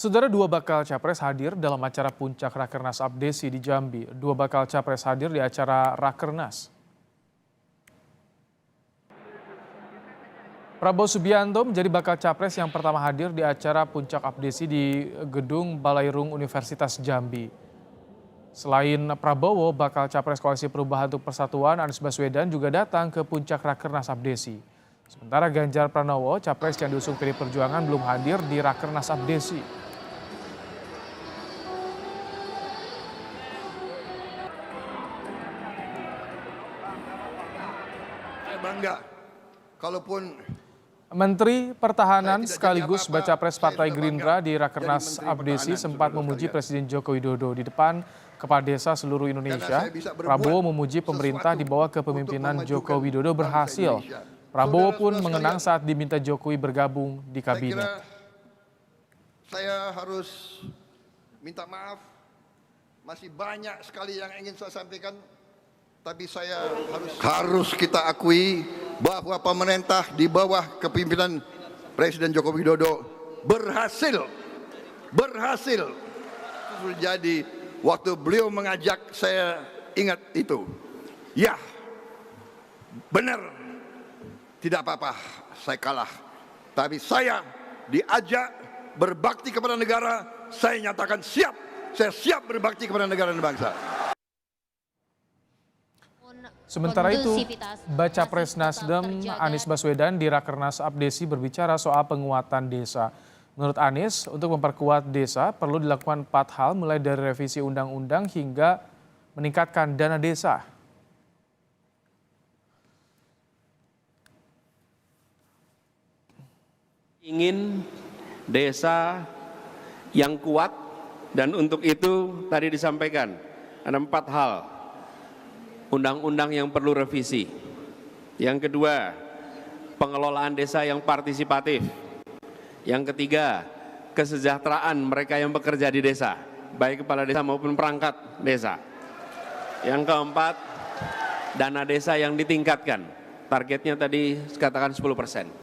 Saudara, dua bakal capres hadir dalam acara puncak Rakernas Abdesi di Jambi. Dua bakal capres hadir di acara Rakernas. Prabowo Subianto menjadi bakal capres yang pertama hadir di acara puncak Abdesi di Gedung Balairung Universitas Jambi. Selain Prabowo, bakal capres Koalisi Perubahan untuk Persatuan Anies Baswedan juga datang ke puncak Rakernas Abdesi. Sementara Ganjar Pranowo, capres yang diusung PD Perjuangan, belum hadir di Rakernas Abdesi. Saya bangga, kalaupun Menteri Pertahanan sekaligus baca pres Partai Gerindra di Rakernas Abdesi sempat memuji Presiden Joko Widodo di depan kepala desa seluruh Indonesia. Prabowo memuji pemerintah di bawah kepemimpinan Joko Widodo berhasil. Prabowo pun mengenang saat diminta Jokowi bergabung di kabinet. Saya harus minta maaf, masih banyak sekali yang ingin saya sampaikan, tapi saya harus kita akui bahwa pemerintah di bawah kepemimpinan Presiden Joko Widodo berhasil. Itu terjadi waktu beliau mengajak, saya ingat itu. Ya, benar. Tidak apa-apa, saya kalah. Tapi saya diajak berbakti kepada negara, saya nyatakan siap. Saya siap berbakti kepada negara dan bangsa. Sementara itu, baca pres Nasdem Anies Baswedan di Rakernas Abdesi berbicara soal penguatan desa. Menurut Anies, untuk memperkuat desa perlu dilakukan 4 hal, mulai dari revisi undang-undang hingga meningkatkan dana desa. Ingin desa yang kuat, dan untuk itu tadi disampaikan ada 4 hal. Undang-undang yang perlu revisi. Yang kedua, pengelolaan desa yang partisipatif. Yang ketiga, kesejahteraan mereka yang bekerja di desa, baik kepala desa maupun perangkat desa. Yang keempat, dana desa yang ditingkatkan. Targetnya tadi katakan 10%.